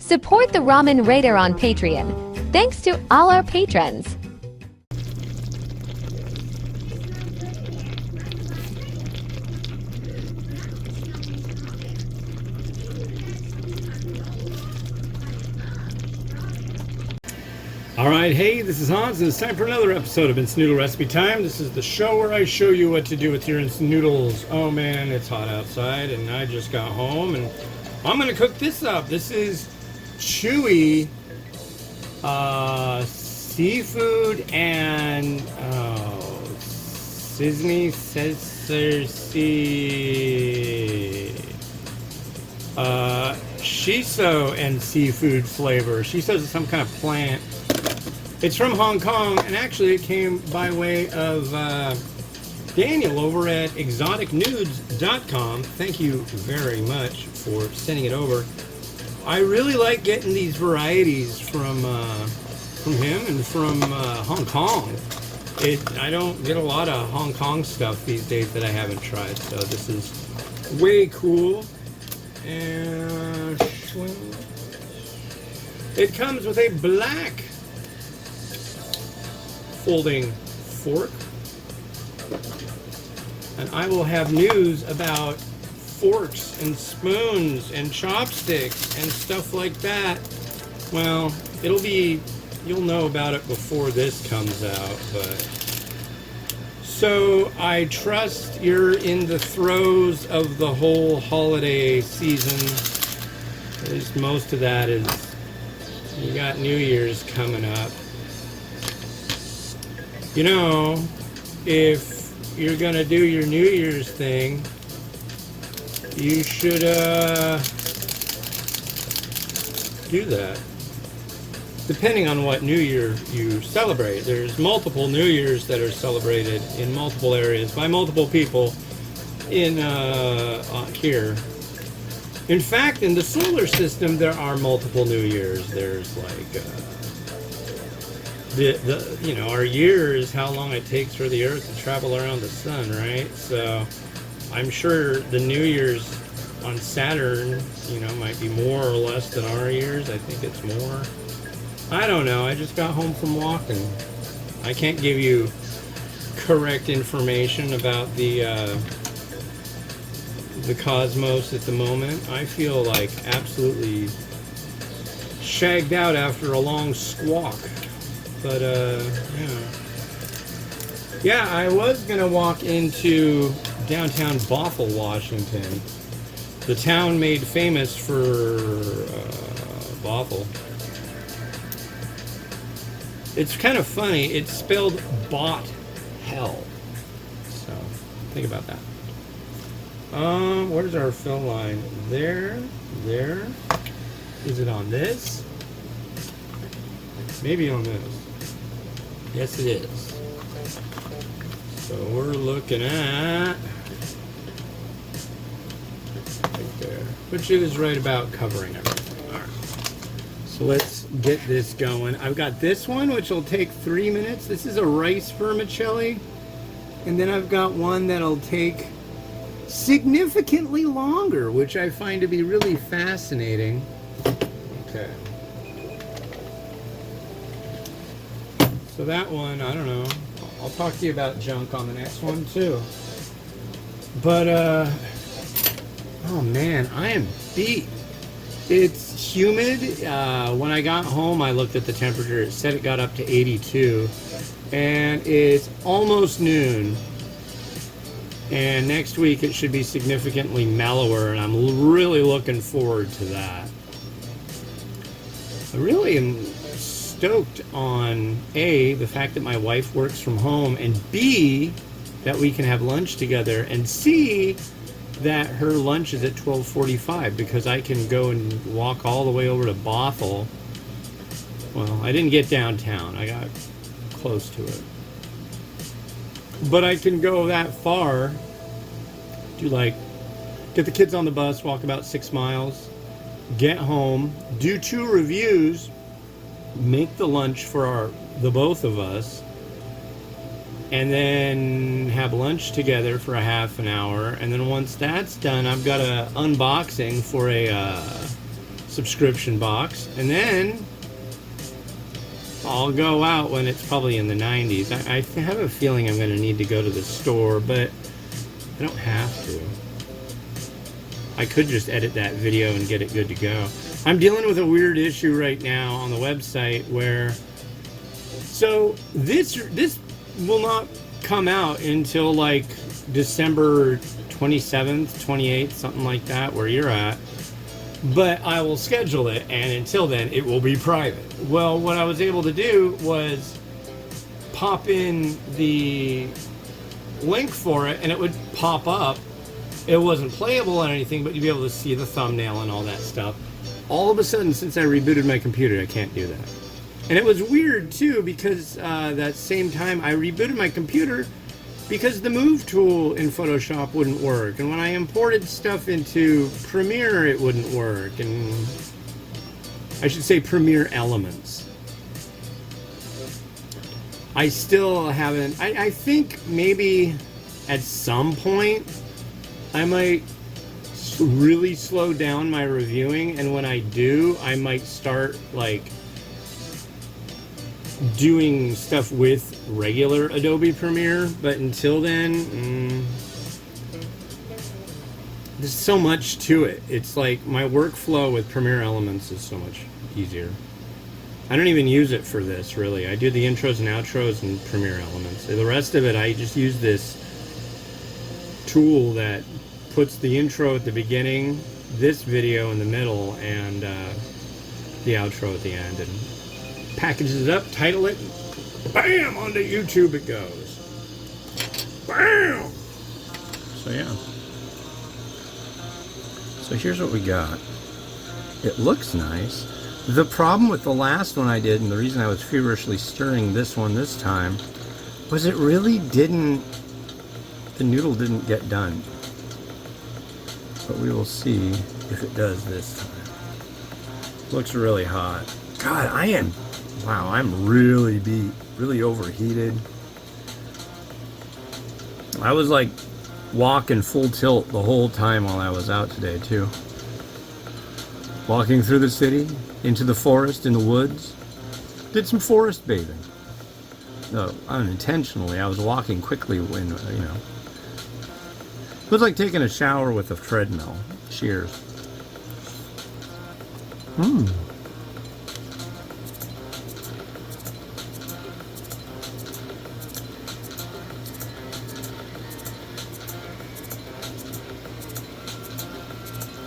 Support the Ramen Raider on Patreon. Thanks to all our patrons. Alright, hey, this is Hans, and it's time for another episode of Instant Noodle Recipe Time. This is the show where I show you what to do with your instant noodles. Oh man, it's hot outside, and I just got home, and I'm gonna cook this up. This is Chewy seafood and Sesame Shiso and seafood flavor. Shiso is some kind of plant. It's from Hong Kong, and actually it came by way of Daniel over at exoticnudes.com. Thank you very much for sending it over. I really like getting these varieties from him and from Hong Kong. I don't get a lot of Hong Kong stuff these days that I haven't tried, so this is way cool. And it comes with a black folding fork, and I will have news about forks and spoons and chopsticks and stuff like that. Well, you'll know about it before this comes out, but so I trust you're in the throes of the whole holiday season. At least most of that is, you got New Year's coming up. You know, if you're gonna do your New Year's thing, you should do that. Depending on what New Year you celebrate. There's multiple New Years that are celebrated in multiple areas by multiple people in here. In fact, in the solar system, there are multiple New Years. There's like our year is how long it takes for the Earth to travel around the sun, right? So I'm sure the New Year's on Saturn, might be more or less than our years. I think it's more. I don't know. I just got home from walking. I can't give you correct information about the cosmos at the moment. I feel like absolutely shagged out after a long squawk. But, yeah, I was going to walk into downtown Bothell, Washington. The town made famous for Bothell. It's kind of funny. It's spelled bot hell. So, think about that. Where's our fill line? There. Is it on this? Maybe on this. Yes, it is. So we're looking at right there, which is right about covering everything. All right. So let's get this going. I've got this one, which will take 3 minutes. This is a rice vermicelli, and then I've got one that'll take significantly longer, which I find to be really fascinating. Okay. So that one, I don't know. I'll talk to you about junk on the next one too. But, oh man, I am beat. It's humid. When I got home, I looked at the temperature. It said it got up to 82. And it's almost noon. And next week it should be significantly mellower, and I'm really looking forward to that. I really am stoked on A, the fact that my wife works from home, and B, that we can have lunch together, and C, that her lunch is at 12:45, because I can go and walk all the way over to Bothell. Well, I didn't get downtown. I got close to it. But I can go that far, get the kids on the bus, walk about 6 miles, get home, do 2 reviews, make the lunch for the both of us, and then have lunch together for a half an hour. And then once that's done, I've got an unboxing for a subscription box, and then I'll go out when it's probably in the 90s. I have a feeling I'm going to need to go to the store, but I don't have to. I could just edit that video and get it good to go. I'm dealing with a weird issue right now on the website where, so this will not come out until like December 27th, 28th, something like that, where you're at. But I will schedule it, and until then, it will be private. Well, what I was able to do was pop in the link for it, and it would pop up. It wasn't playable or anything, but you'd be able to see the thumbnail and all that stuff. All of a sudden, since I rebooted my computer, I can't do that. And it was weird, too, because that same time I rebooted my computer because the Move tool in Photoshop wouldn't work. And when I imported stuff into Premiere, it wouldn't work. And I should say Premiere Elements. I still haven't... I think maybe at some point I might really slow down my reviewing, and when I do, I might start like doing stuff with regular Adobe Premiere. But until then, there's so much to it. It's like my workflow with Premiere Elements is so much easier. I don't even use it for this, really. I do the intros and outros in Premiere Elements. The rest of it, I just use this tool that puts the intro at the beginning, this video in the middle, and the outro at the end, and packages it up, title it, bam, onto YouTube it goes. Bam! So yeah. So here's what we got. It looks nice. The problem with the last one I did, and the reason I was feverishly stirring this one this time, was it really didn't, the noodle didn't get done. But we will see if it does this time. Looks really hot. God, wow, I'm really beat, really overheated. I was like walking full tilt the whole time while I was out today too. Walking through the city, into the forest, in the woods. Did some forest bathing. No, unintentionally. I was walking quickly when, you know. It was like taking a shower with a treadmill. Cheers.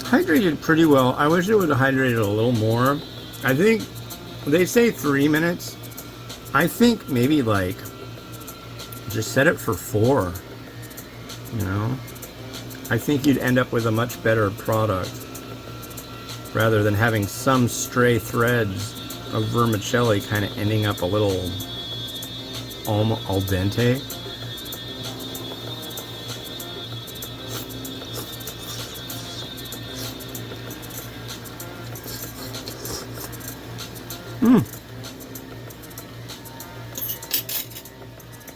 Hydrated pretty well. I wish it would have hydrated a little more. I think they say 3 minutes. I think maybe like just set it for 4. You know? I think you'd end up with a much better product rather than having some stray threads of vermicelli kind of ending up a little al dente.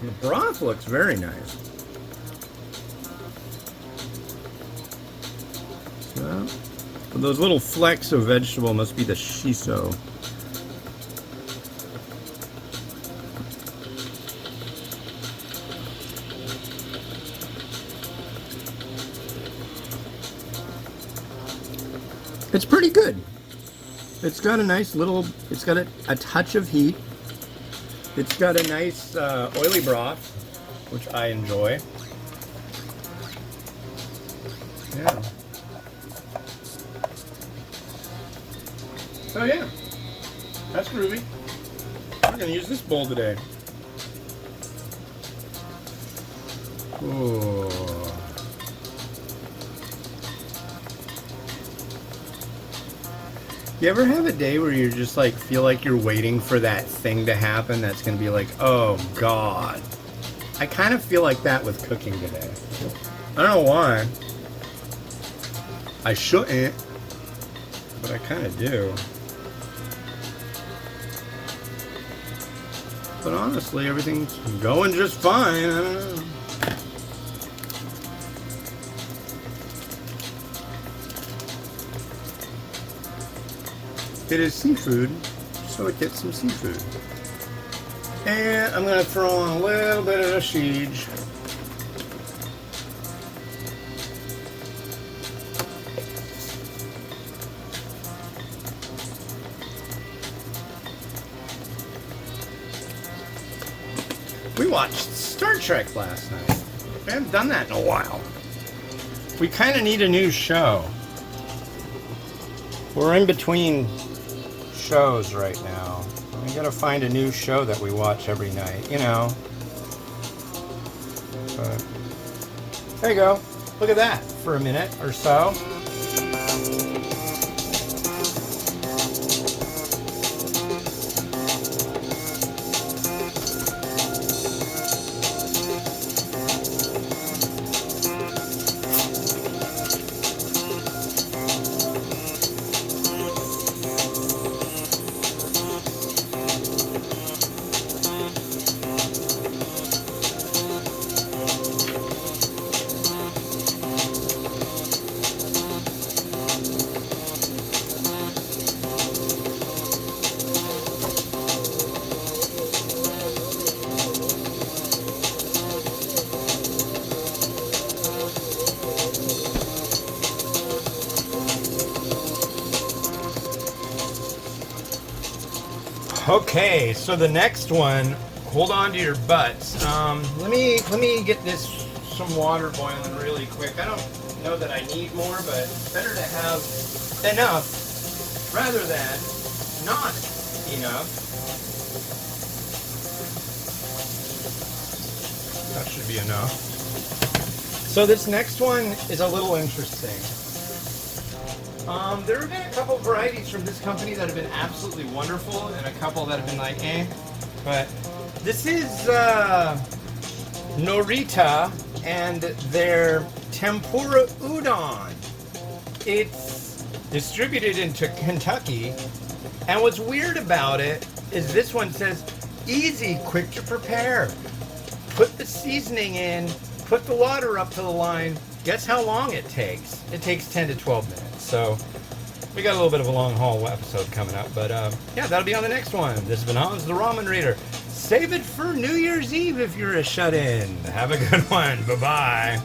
The broth looks very nice. Well, those little flecks of vegetable must be the shiso. It's pretty good. It's got a nice little, it's got a touch of heat. It's got a nice oily broth, which I enjoy. Yeah. So yeah, that's groovy. We're gonna use this bowl today. Ooh. You ever have a day where you just like feel like you're waiting for that thing to happen that's gonna be like, oh God. I kind of feel like that with cooking today. I don't know why. I shouldn't, but I kind of do. But honestly, everything's going just fine. I don't know. It is seafood, so it gets some seafood. And I'm going to throw on a little bit of the siege. We watched Star Trek last night. We haven't done that in a while. We kind of need a new show. We're in between shows right now. We gotta find a new show that we watch every night, you know. But there you go. Look at that for a minute or so. Okay, so the next one, hold on to your butts. Let me get this some water boiling really quick. I don't know that I need more, but it's better to have enough rather than not enough. That should be enough. So this next one is a little interesting. There have been a couple varieties from this company that have been absolutely wonderful, and a couple that have been like, eh. But this is Norita and their tempura udon. It's distributed into Kentucky, and what's weird about it is this one says, easy, quick to prepare. Put the seasoning in, put the water up to the line. Guess how long it takes? It takes 10 to 12 minutes. So we got a little bit of a long haul episode coming up, but yeah, that'll be on the next one. This has been Hans the Ramen Reader. Save it for New Year's Eve if you're a shut-in. Have a good one. Bye-bye.